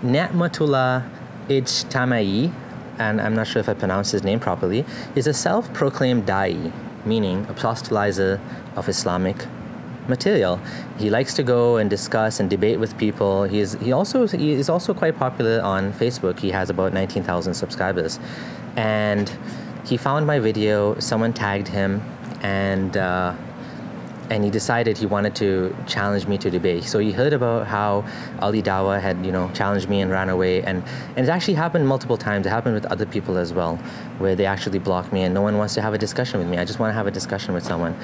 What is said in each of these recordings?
Nematullah Ejtemaiyee, and I'm not sure if I pronounced his name properly, is a self-proclaimed da'i, meaning apostolizer of Islamic material. He likes to go and discuss and debate with people. He is also quite popular on Facebook. He has about 19,000 subscribers, and he found my video. Someone tagged him, and he decided he wanted to challenge me to debate. So he heard about how Ali Dawah had, challenged me and ran away, and it actually happened multiple times. It happened with other people as well, where they actually blocked me and no one wants to have a discussion with me. I just want to have a discussion with someone.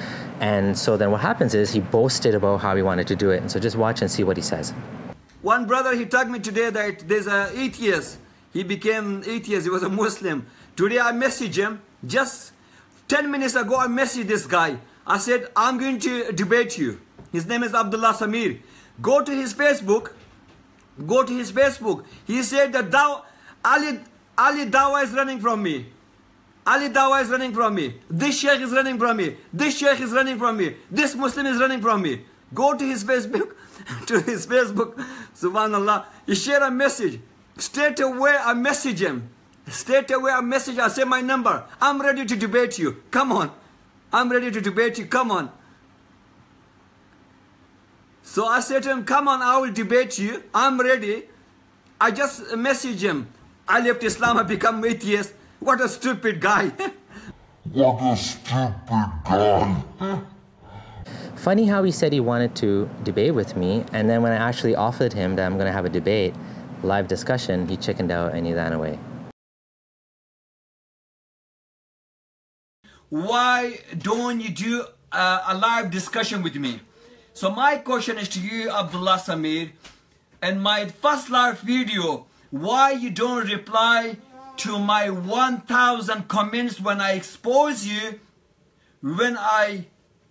And so then what happens is he boasted about how he wanted to do it. And so just watch and see what he says. One brother, he told me today that there's an atheist. He became atheist. He was a Muslim. Today I messaged him. Just 10 minutes ago, I messaged this guy. I said, I'm going to debate you. His name is Abdullah Samir. Go to his Facebook. Go to his Facebook. He said that Ali Dawah is running from me. Ali Dawah is running from me. This sheikh is running from me. This sheikh is running from me. This Muslim is running from me. Go to his Facebook. To his Facebook. Subhanallah. He shared a message. Straight away I message him. Straight away I message. I say my number. I'm ready to debate you. Come on. I'm ready to debate you, come on. So I said to him, come on, I will debate you. I'm ready. I just messaged him. I left Islam, I become atheist. What a stupid guy. What a stupid guy. Funny how he said he wanted to debate with me, and then when I actually offered him that I'm going to have a debate, live discussion, he chickened out and he ran away. Why don't you do a live discussion with me? So my question is to you, Abdullah Samir, and my first live video, why you don't reply to my 1,000 comments when I expose you, when I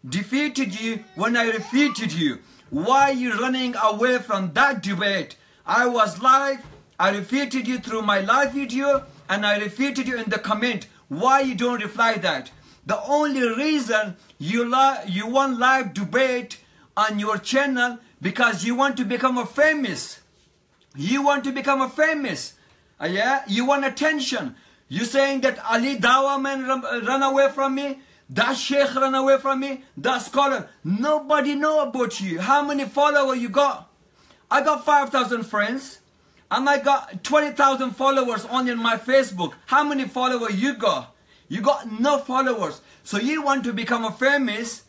defeated you, when I defeated you? Why you running away from that debate? I was live, I defeated you through my live video, and I defeated you in the comment. Why you don't reply that? The only reason you want live debate on your channel because you want to become a famous. You want to become a famous. Yeah? You want attention. You saying that Ali Dawah man run away from me, that sheikh run away from me, that scholar. Nobody know about you. How many followers you got? I got 5,000 friends. And I got 20,000 followers only on my Facebook. How many followers you got? You got no followers. So you want to become a famous,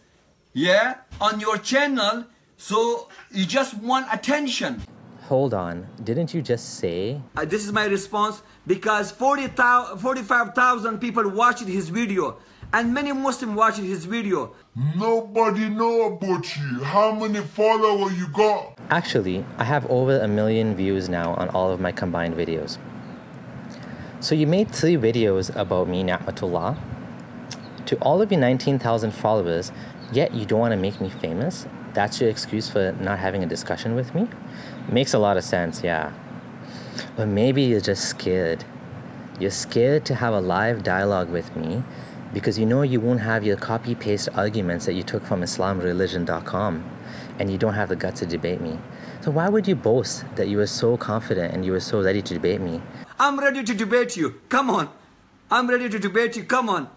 yeah, on your channel. So you just want attention. Hold on. Didn't you just say? This is my response. Because 45,000 people watched his video. And many Muslims watched his video. Nobody know about you. How many followers you got? Actually, I have over 1 million views now on all of my combined videos. So you made 3 videos about me, Nematullah, to all of your 19,000 followers, yet you don't want to make me famous? That's your excuse for not having a discussion with me? Makes a lot of sense, yeah. Or maybe you're just scared. You're scared to have a live dialogue with me because you know you won't have your copy-paste arguments that you took from IslamReligion.com, and you don't have the guts to debate me. So why would you boast that you were so confident and you were so ready to debate me? I'm ready to debate you. Come on. I'm ready to debate you. Come on.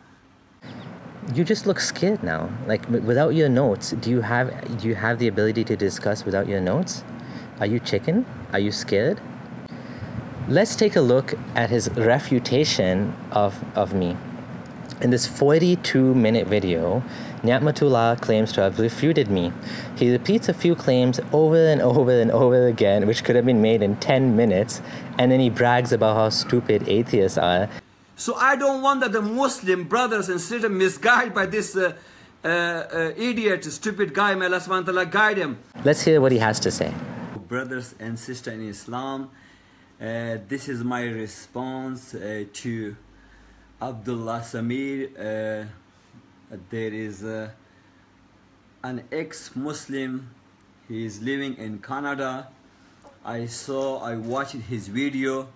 You just look scared now. Like, without your notes, do you have the ability to discuss without your notes? Are you chicken? Are you scared? Let's take a look at his refutation of me. In this 42-minute video, Nematullah claims to have refuted me. He repeats a few claims over and over and over again, which could have been made in 10 minutes, and then he brags about how stupid atheists are. So I don't want that the Muslim brothers and sisters misguided by this idiot, stupid guy. May Allah subhanahu wa ta'ala guide him. Let's hear what he has to say. Brothers and sisters in Islam, this is my response to Abdullah Samir. There is an ex-Muslim. He is living in Canada. I watched his video,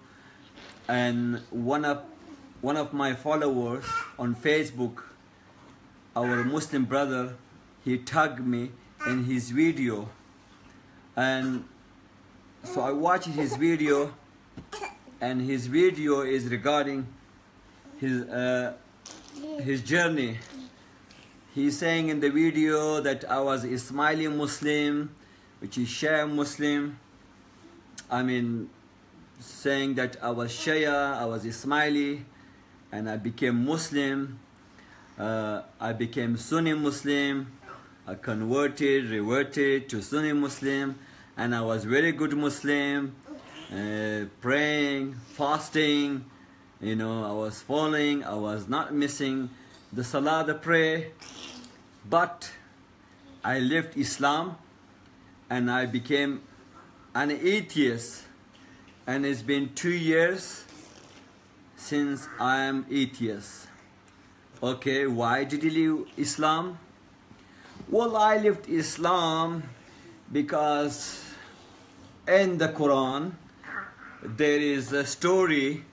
and one of my followers on Facebook, our Muslim brother, he tagged me in his video, and So I watched his video, and his video is regarding his journey. He's saying in the video that I was Ismaili Muslim, which is Shia Muslim. I mean, saying that I was Shia, I was Ismaili, and I became Muslim. I became Sunni Muslim. I converted, reverted to Sunni Muslim, and I was very good Muslim, praying, fasting. You know, I was following, I was not missing the Salah, the prayer. But I left Islam and I became an atheist, and it's been 2 years since I am atheist. Okay, why did you leave Islam? Well, I left Islam because in the Quran there is a story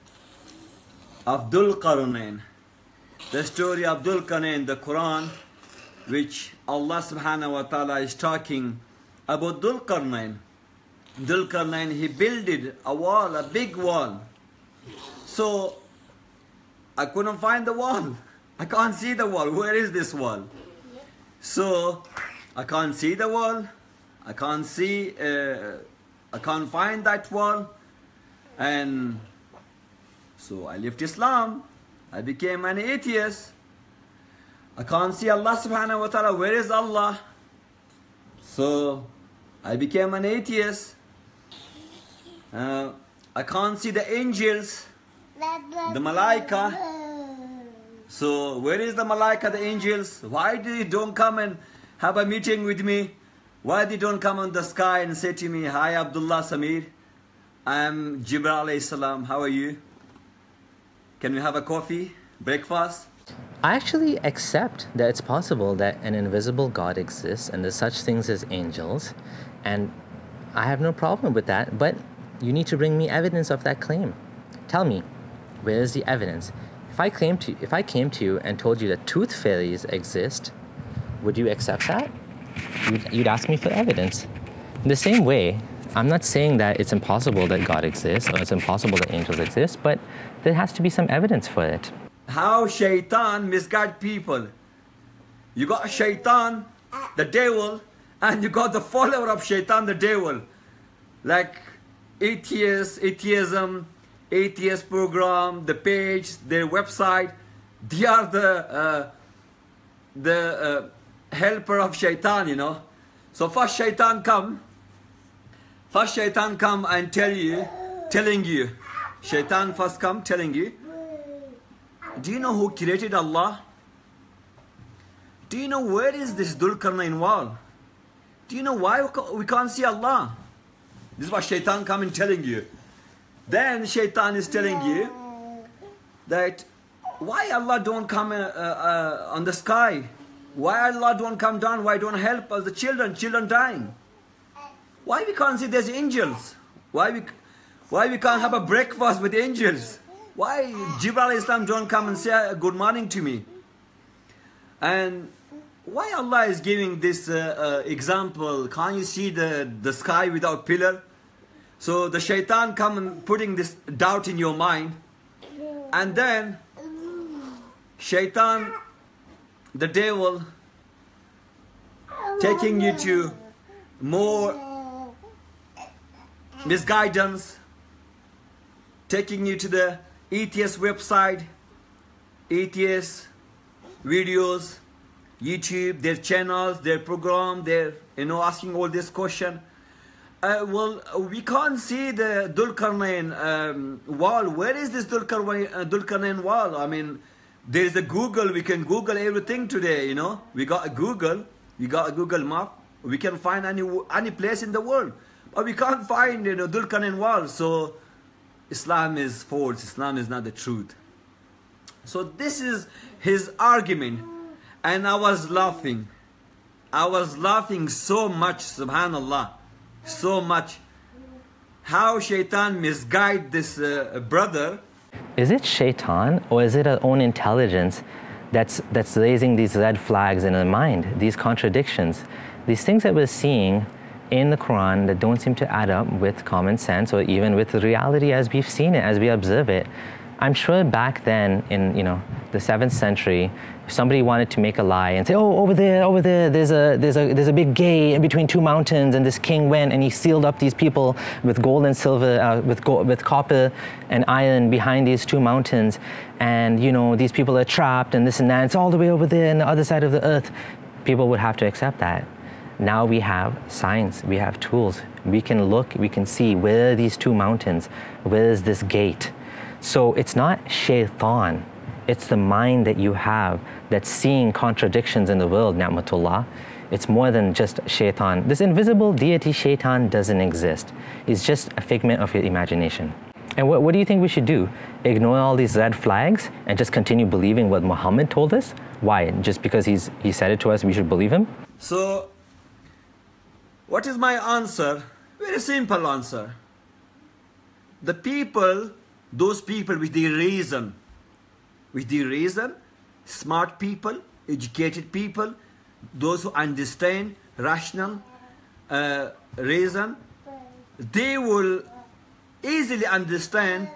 of Dhul Qarnayn. The story of Dhul Qarnayn in the Quran, which Allah subhanahu wa ta'ala is talking about Dhul Qarnayn. Dhul Qarnayn, he built a wall, a big wall. So I couldn't find the wall. I can't see the wall. Where is this wall? So I can't see the wall. I can't find that wall. And so I left Islam. I became an atheist. I can't see Allah subhanahu wa ta'ala. Where is Allah? So I became an atheist. I can't see the angels, the malaika. So where is the malaika, the angels? Why they don't come and have a meeting with me? Why they don't come on the sky and say to me, "Hi Abdullah Samir, I am Jibril alayhi salam, how are you? Can we have a coffee, breakfast?" I actually accept that it's possible that an invisible God exists and there's such things as angels, and I have no problem with that, but you need to bring me evidence of that claim. Tell me, where is the evidence? If I came to you and told you that tooth fairies exist, would you accept that? You'd ask me for evidence. In the same way, I'm not saying that it's impossible that God exists or it's impossible that angels exist, but there has to be some evidence for it. How shaitan misguide people. You got shaitan, the devil, and you got the follower of shaitan, the devil. Like atheism, atheist program, the page, their website. They are the helper of shaitan, you know. So first shaitan come and telling you. Shaitan first come telling you, do you know who created Allah? Do you know where is this Dhul Qarnayn wall? Do you know why we can't see Allah? This is what shaitan come and telling you. Then shaitan is telling you that why Allah don't come on the sky? Why Allah don't come down? Why don't help us, the children dying? Why we can't see there's angels? Why we can't have a breakfast with angels? Why Jibril Islam don't come and say good morning to me? And why Allah is giving this example? Can't you see the sky without pillar? So the shaitan come and putting this doubt in your mind, and then shaitan, the devil, taking you to more misguidance, taking you to the atheist website, atheist videos, YouTube, their channels, their program, their, asking all this question. Well, we can't see the Dhul Qarnayn wall. Where is this Dhul Qarnayn wall? I mean, there is a Google. We can Google everything today, We got a Google. We got a Google map. We can find any place in the world. But we can't find, Dhul Qarnayn wall. So Islam is false. Islam is not the truth. So this is his argument. And I was laughing. I was laughing so much, subhanallah. So much. How shaitan misguide this brother. Is it shaitan or is it our own intelligence that's raising these red flags in our mind, these contradictions, these things that we're seeing in the Quran that don't seem to add up with common sense or even with reality as we've seen it, as we observe it. I'm sure back then in the 7th century, if somebody wanted to make a lie and say, oh, over there, there's a big gate in between two mountains, and this king went and he sealed up these people with gold and silver, with copper and iron behind these two mountains, and these people are trapped and this and that. It's all the way over there on the other side of the earth. People would have to accept that. Now we have science, we have tools. We can look, we can see where are these two mountains, where is this gate. So it's not shaitan, it's the mind that you have that's seeing contradictions in the world, Nematullah. It's more than just shaitan. This invisible deity shaitan doesn't exist. It's just a figment of your imagination. And what do you think we should do? Ignore all these red flags and just continue believing what Muhammad told us? Why? Just because he said it to us, we should believe him? So, what is my answer? Very simple answer. The people, those people with the reason, smart people, educated people, those who understand rational reason, they will easily understand,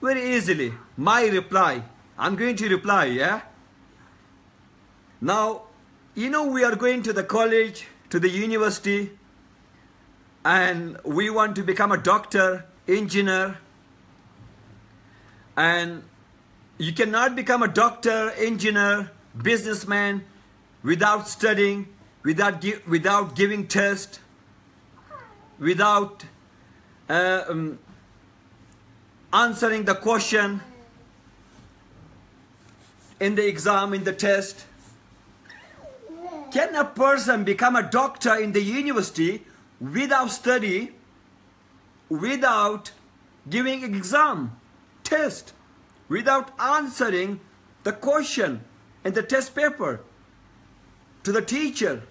very easily, my reply. I'm going to reply, yeah? Now, we are going to the college, to the university, and we want to become a doctor, engineer, and you cannot become a doctor, engineer, businessman without studying, without giving test, without answering the question in the exam, in the test. Can a person become a doctor in the university without study, without giving exam, test, without answering the question in the test paper to the teacher?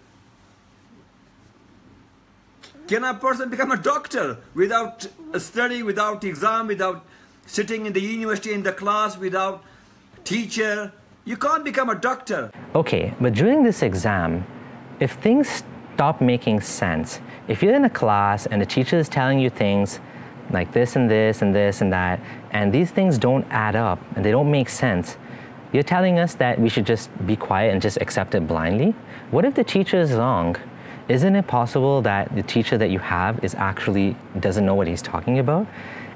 Can a person become a doctor without study, without exam, without sitting in the university, in the class, without teacher? You can't become a doctor. Okay, but during this exam, if things stop making sense, if you're in a class and the teacher is telling you things like this and this and this and that, and these things don't add up and they don't make sense, you're telling us that we should just be quiet and just accept it blindly? What if the teacher is wrong? Isn't it possible that the teacher that you have actually doesn't know what he's talking about?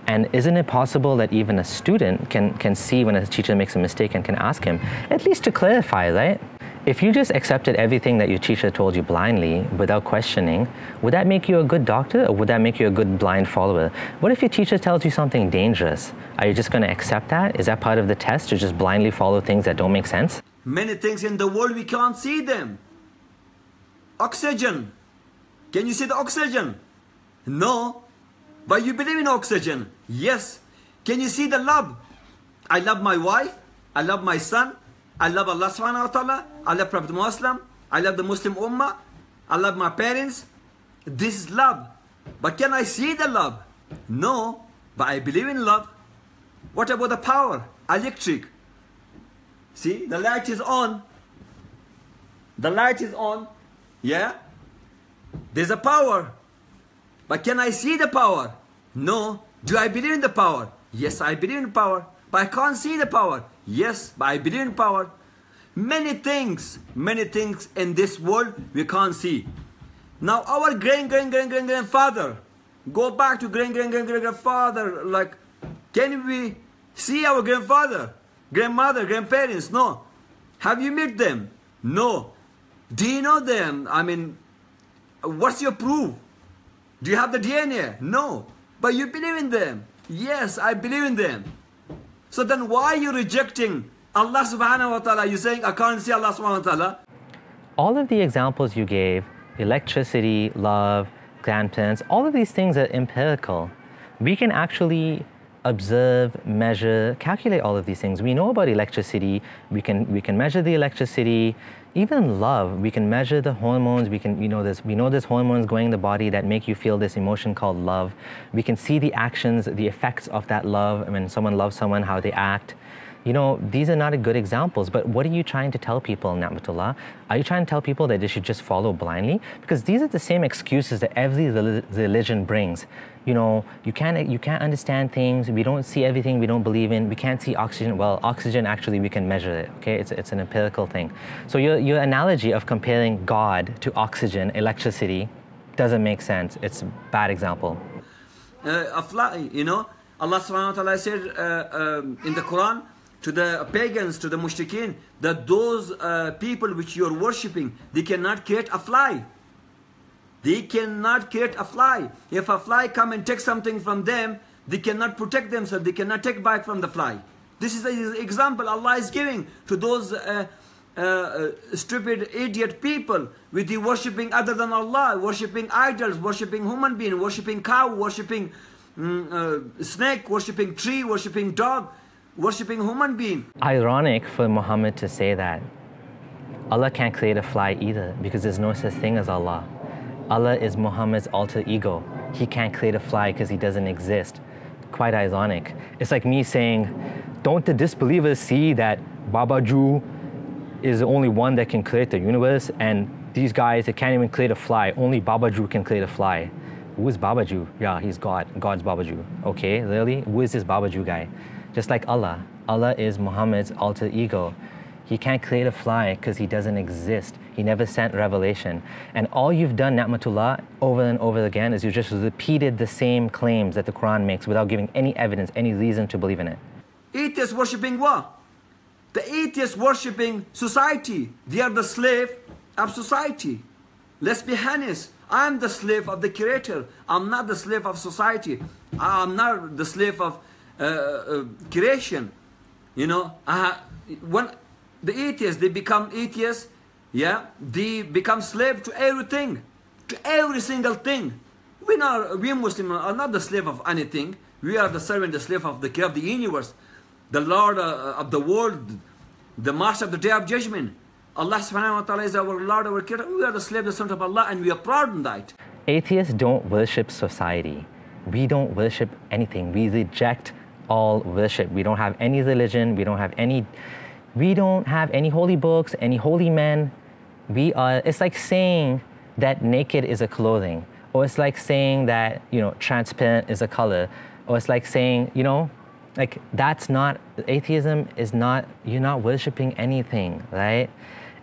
And isn't it possible that even a student can see when a teacher makes a mistake and can ask him, at least to clarify, right? If you just accepted everything that your teacher told you blindly without questioning, would that make you a good doctor or would that make you a good blind follower? What if your teacher tells you something dangerous? Are you just going to accept that? Is that part of the test to just blindly follow things that don't make sense? Many things in the world we can't see them. Oxygen. Can you see the oxygen? No. But you believe in oxygen? Yes. Can you see the love? I love my wife. I love my son. I love Allah subhanahu wa ta'ala. I love Prophet Muslim. I love the Muslim Ummah. I love my parents. This is love. But can I see the love? No. But I believe in love. What about the power? Electric. See, the light is on. The light is on. Yeah? There's a power. But can I see the power? No. Do I believe in the power? Yes, I believe in power. But I can't see the power. Yes, but I believe in power. Many things in this world we can't see. Now our grandfather, go back to grandfather, like, can we see our grandfather, grandmother, grandparents? No. Have you met them? No. Do you know them? I mean, what's your proof? Do you have the DNA? No. But you believe in them. Yes, I believe in them. So then why are you rejecting Allah subhanahu wa ta'ala? You're saying I can't see Allah subhanahu wa ta'ala. All of the examples you gave, electricity, love, grandparents, all of these things are empirical. We can actually observe, measure, calculate all of these things. We know about electricity, we can measure the electricity. Even love, we can measure the hormones, we know there's hormones going in the body that make you feel this emotion called love. We can see the actions, the effects of that love when someone loves someone, how they act. You know, these are not good examples, but what are you trying to tell people, Nematullah? Are you trying to tell people that they should just follow blindly? Because these are the same excuses that every religion brings. You know, you can't understand things, we don't see everything we don't believe in, we can't see oxygen. Well, oxygen, actually, we can measure it, okay? It's an empirical thing. So your analogy of comparing God to oxygen, electricity, doesn't make sense. It's a bad example. A fly, you know, Allah subhanahu wa ta'ala said in the Quran to the pagans, to the mushrikeen, that those people which you're worshipping, they cannot create a fly. They cannot create a fly. If a fly come and take something from them, they cannot protect themselves, they cannot take back from the fly. This is an example Allah is giving to those stupid idiot people with the worshipping other than Allah, worshipping idols, worshipping human being, worshipping cow, worshipping snake, worshipping tree, worshipping dog, worshipping human being. Ironic for Muhammad to say that. Allah can't create a fly either, because there's no such thing as Allah. Allah is Muhammad's alter ego. He can't create a fly because he doesn't exist. Quite ironic. It's like me saying, don't the disbelievers see that Babaju is the only one that can create the universe, and these guys, they can't even create a fly. Only Babaju can create a fly. Who is Babaju? Yeah, he's God. God's Babaju. Okay, really? Who is this Babaju guy? Just like Allah. Allah is Muhammad's alter ego. He can't create a fly because he doesn't exist. He never sent revelation. And all you've done, Nematullah, over and over again is you just repeated the same claims that the Quran makes without giving any evidence, any reason to believe in it. Atheists worshipping what? The atheists worshipping society. They are the slave of society. Let's be honest. I'm the slave of the Creator. I'm not the slave of society. I'm not the slave of creation. You know, when the atheists, they become atheists, yeah, they become slave to everything, to every single thing. We Muslims are not the slave of anything. We are the servant, the slave of the Creator of the universe, the Lord of the world, the Master of the Day of Judgment. Allah subhanahu wa ta'ala is our Lord, our Creator. We are the slave, the son of Allah, and we are proud in that. Atheists don't worship society. We don't worship anything. We reject all worship. We don't have any religion. We don't have any holy books, any holy men. It's like saying that naked is a clothing, or it's like saying that, you know, transparent is a color, or it's like saying, you know, like that's not, atheism is not, you're not worshiping anything, right?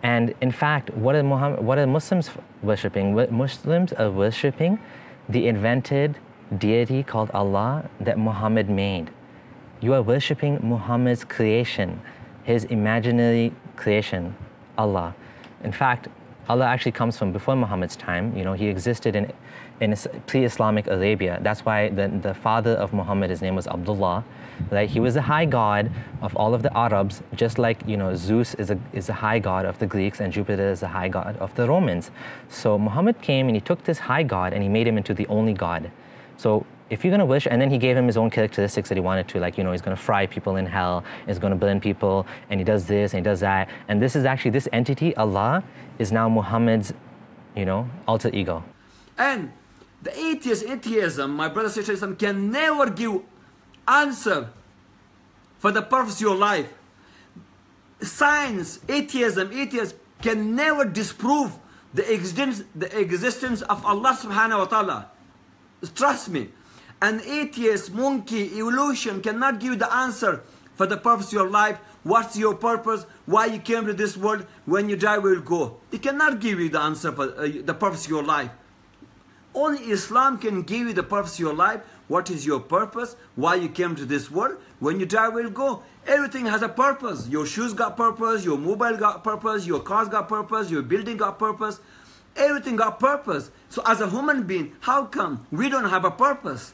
And in fact, what are Muslims worshipping? Muslims are worshipping the invented deity called Allah that Muhammad made. You are worshipping Muhammad's creation, his imaginary creation, Allah. In fact, Allah actually comes from before Muhammad's time. You know, he existed in pre-Islamic Arabia. That's why the father of Muhammad, his name was Abdullah. Right? He was the high god of all of the Arabs, just like, you know, Zeus is the high god of the Greeks and Jupiter is the high god of the Romans. So Muhammad came and he took this high god and he made him into the only god. So if you're going to worship, and then he gave him his own characteristics that he wanted to, like, you know, he's going to fry people in hell, he's going to burn people, and he does this and he does that. And this is actually, this entity, Allah, is now Muhammad's, you know, alter ego. And the atheism, my brother sister, can never give answer for the purpose of your life. Science, atheism can never disprove the existence of Allah subhanahu wa ta'ala. Trust me. An atheist, monkey, evolution cannot give the answer for the purpose of your life. What's your purpose? Why you came to this world? When you die, where you will go? It cannot give you the answer for the purpose of your life. Only Islam can give you the purpose of your life. What is your purpose? Why you came to this world? When you die, where you will go? Everything has a purpose. Your shoes got purpose. Your mobile got purpose. Your cars got purpose. Your building got purpose. Everything got purpose. So as a human being, how come we don't have a purpose?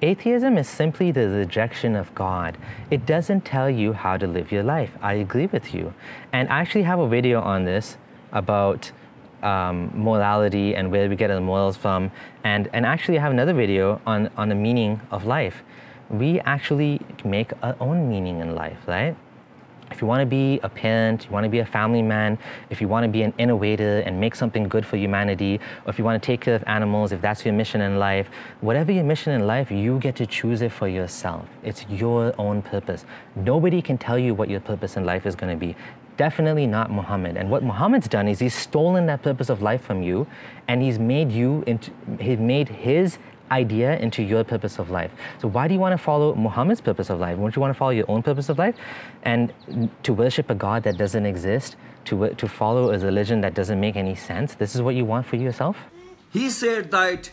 Atheism is simply the rejection of God. It doesn't tell you how to live your life. I agree with you. And I actually have a video on this about morality and where we get our morals from. And actually I have another video on the meaning of life. We actually make our own meaning in life, right? If you want to be a parent, you want to be a family man, if you want to be an innovator and make something good for humanity, or if you want to take care of animals, if that's your mission in life, whatever your mission in life, you get to choose it for yourself. It's your own purpose. Nobody can tell you what your purpose in life is going to be. Definitely not Muhammad. And what Muhammad's done is he's stolen that purpose of life from you, and he's made his idea into your purpose of life. So why do you want to follow Muhammad's purpose of life? Wouldn't you want to follow your own purpose of life? And to worship a God that doesn't exist, to follow a religion that doesn't make any sense, this is what you want for yourself? He said that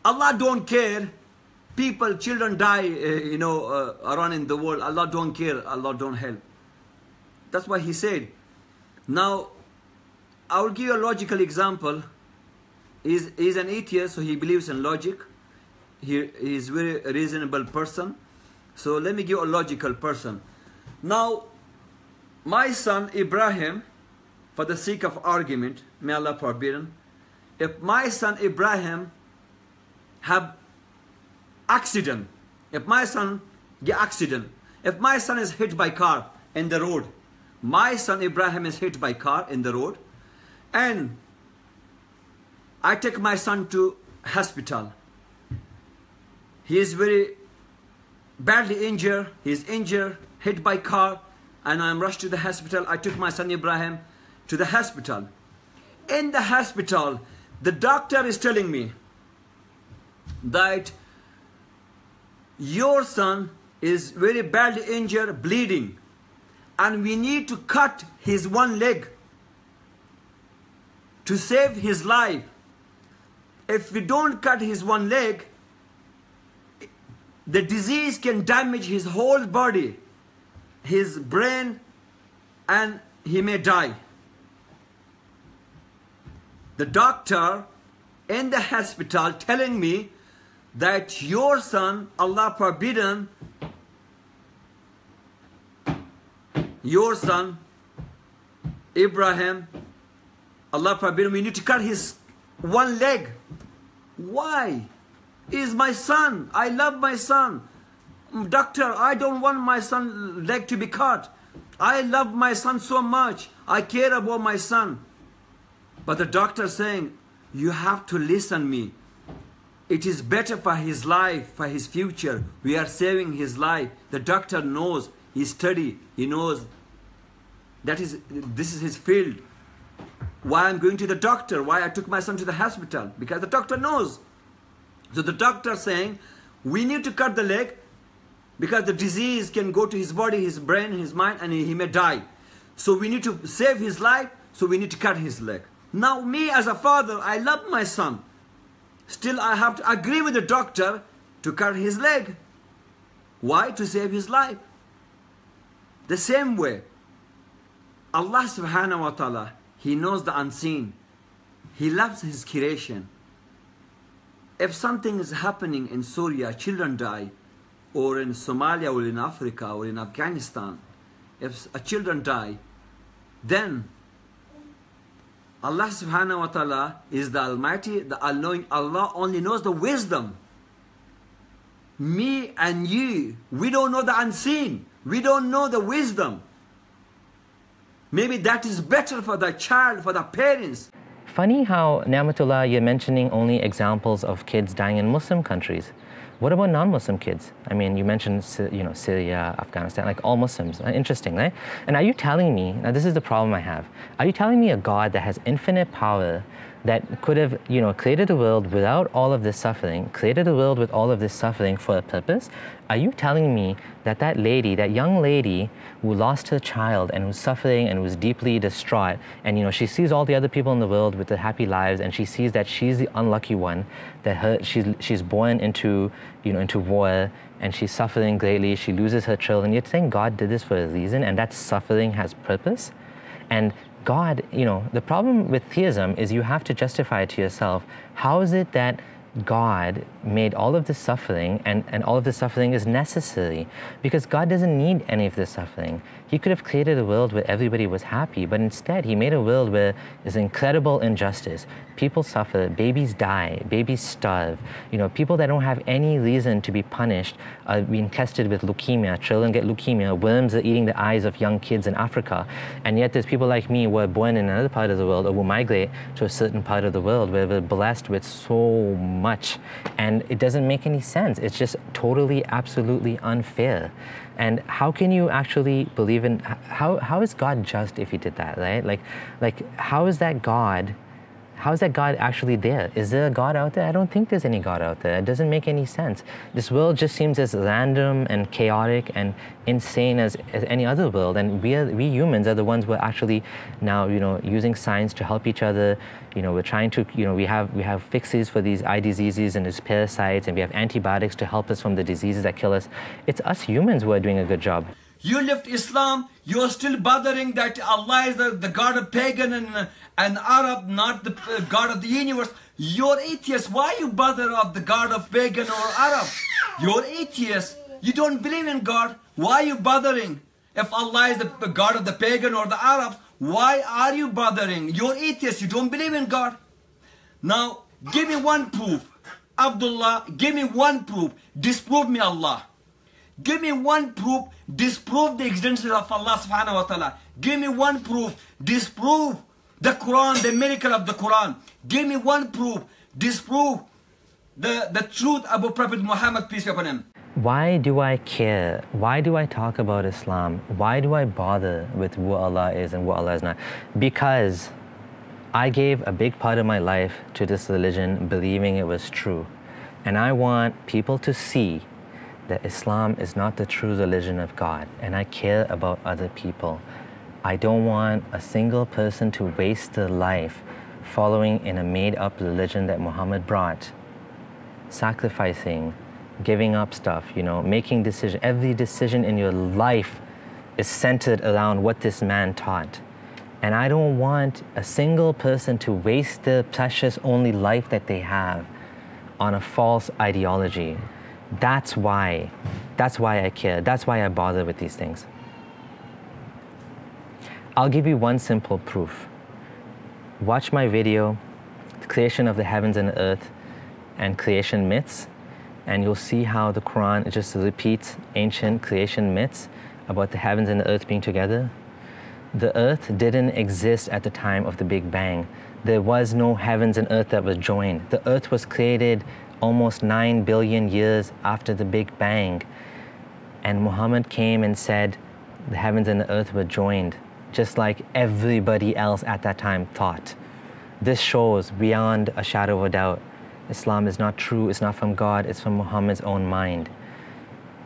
Allah don't care. People, children die, around in the world. Allah don't care. Allah don't help. That's what he said. Now, I will give you a logical example. He's an atheist, so he believes in logic. He is a very reasonable person. So let me give you a logical person. Now, my son Ibrahim, for the sake of argument, may Allah forbid, if my son Ibrahim have accident, if my son get accident, if my son is hit by car in the road, my son Ibrahim is hit by car in the road, and I take my son to hospital. He is very badly injured. He is injured, hit by car, and I am rushed to the hospital. I took my son Ibrahim to the hospital. In the hospital, the doctor is telling me that your son is very badly injured, bleeding, and we need to cut his one leg to save his life. If we don't cut his one leg, the disease can damage his whole body, his brain, and he may die. The doctor in the hospital telling me that your son, Allah forbidden, your son, Ibrahim, Allah forbidden, we need to cut his one leg. Why? He is my son. I love my son. Doctor, I don't want my son's leg to be cut. I love my son so much. I care about my son. But the doctor saying, you have to listen me. It is better for his life, for his future. We are saving his life. The doctor knows, he studied, he knows this is his field. Why I'm going to the doctor, why I took my son to the hospital, because the doctor knows. So the doctor saying, we need to cut the leg because the disease can go to his body, his brain, his mind, and he may die. So we need to save his life, so we need to cut his leg. Now me as a father, I love my son. Still I have to agree with the doctor to cut his leg. Why? To save his life. The same way, Allah subhanahu wa ta'ala, He knows the unseen. He loves His creation. If something is happening in Syria, children die, or in Somalia, or in Africa, or in Afghanistan, if children die, then Allah subhanahu wa ta'ala is the Almighty, the all-knowing. Allah only knows the wisdom. Me and you, we don't know the unseen. We don't know the wisdom. Maybe that is better for the child, for the parents. Funny how, Nematullah, you're mentioning only examples of kids dying in Muslim countries. What about non-Muslim kids? I mean, you mentioned, Syria, Afghanistan, like all Muslims. Interesting, right? And are you telling me, now this is the problem I have, are you telling me a God that has infinite power, that could have, created the world without all of this suffering, created the world with all of this suffering for a purpose? Are you telling me that that lady, that young lady who lost her child and who's suffering and was deeply distraught, and she sees all the other people in the world with their happy lives, and she sees that she's the unlucky one, that she's born into war, and she's suffering greatly, she loses her children. You're saying God did this for a reason, and that suffering has purpose? And God, the problem with theism is you have to justify it to yourself. How is it that God made all of this suffering, and all of this suffering is necessary because God doesn't need any of this suffering. He could have created a world where everybody was happy, but instead He made a world where there's incredible injustice. People suffer, babies die, babies starve. You know, people that don't have any reason to be punished are being tested with leukemia. Children get leukemia. Worms are eating the eyes of young kids in Africa. And yet there's people like me who are born in another part of the world or who migrate to a certain part of the world where we're blessed with so much. And it doesn't make any sense. It's just totally, absolutely unfair. And how can you actually believe in, how is God just if He did that, right? Like how is that God actually there? Is there a God out there? I don't think there's any God out there. It doesn't make any sense. This world just seems as random and chaotic and insane as any other world. And we humans are the ones who are actually now, you know, using science to help each other. You know, we're trying to, you know, we have fixes for these eye diseases and these parasites, and we have antibiotics to help us from the diseases that kill us. It's us humans who are doing a good job. You left Islam, you're still bothering that Allah is the God of pagan and Arab, not the God of the universe. You're atheist. Why you bother of the God of pagan or Arab? You're atheist. You don't believe in God. Why are you bothering? If Allah is the God of the pagan or the Arab, why are you bothering? You're atheist. You don't believe in God. Now, give me one proof. Abdullah, give me one proof. Disprove me Allah. Give me one proof, disprove the existence of Allah subhanahu wa ta'ala. Give me one proof, disprove the Quran, the miracle of the Quran. Give me one proof, disprove the truth about Prophet Muhammad, peace be upon him. Why do I care? Why do I talk about Islam? Why do I bother with who Allah is and what Allah is not? Because I gave a big part of my life to this religion believing it was true. And I want people to see that Islam is not the true religion of God, and I care about other people. I don't want a single person to waste their life following in a made-up religion that Muhammad brought, sacrificing, giving up stuff, you know, making decisions. Every decision in your life is centered around what this man taught. And I don't want a single person to waste their precious only life that they have on a false ideology. That's why I care. That's why I bother with these things. I'll give you one simple proof. Watch my video, The Creation of the Heavens and Earth and Creation Myths, and you'll see how the Quran just repeats ancient creation myths about the heavens and the earth being together. The earth didn't exist at the time of the Big Bang. There was no heavens and earth that was joined. The earth was created almost 9 billion years after the Big Bang. And Muhammad came and said the heavens and the earth were joined, just like everybody else at that time thought. This shows beyond a shadow of a doubt, Islam is not true, it's not from God, it's from Muhammad's own mind.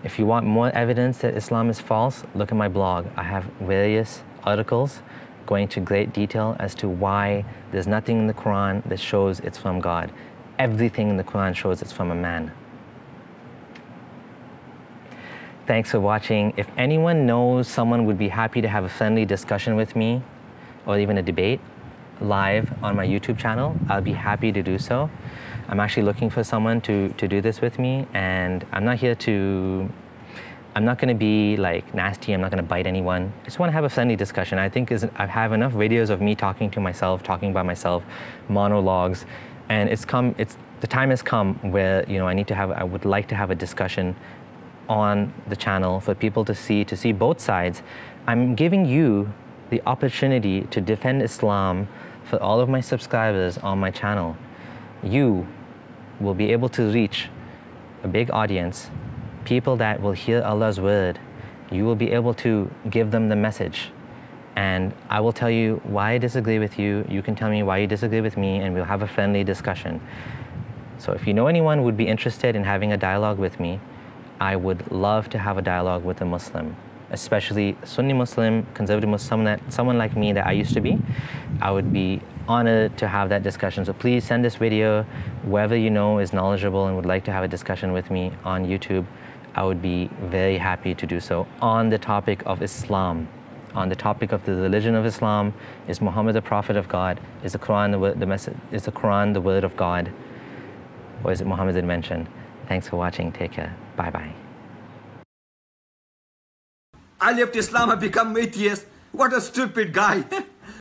If you want more evidence that Islam is false, look at my blog. I have various articles going into great detail as to why there's nothing in the Quran that shows it's from God. Everything in the Quran shows it's from a man. Thanks for watching. If anyone knows someone would be happy to have a friendly discussion with me, or even a debate, live on my YouTube channel, I'll be happy to do so. I'm actually looking for someone to do this with me, and I'm not going to be like nasty, I'm not going to bite anyone. I just want to have a friendly discussion. I think I have enough videos of me talking to myself, talking by myself, monologues, and the time has come where, you know, I would like to have a discussion on the channel for people to see both sides. I'm giving you the opportunity to defend Islam for all of my subscribers on my channel. You will be able to reach a big audience, people that will hear Allah's word. You will be able to give them the message. And I will tell you why I disagree with you. You can tell me why you disagree with me, and we'll have a friendly discussion. So if you know anyone who would be interested in having a dialogue with me, I would love to have a dialogue with a Muslim, especially Sunni Muslim, conservative Muslim, someone like me that I used to be. I would be honored to have that discussion. So please send this video. Whoever you know is knowledgeable and would like to have a discussion with me on YouTube, I would be very happy to do so on the topic of Islam. On the topic of the religion of Islam, is Muhammad the Prophet of God? Is the Quran the word of God? or is it Muhammadan mention? Thanks for watching. Take care. Bye-bye. I left Islam, I become atheist. What a stupid guy.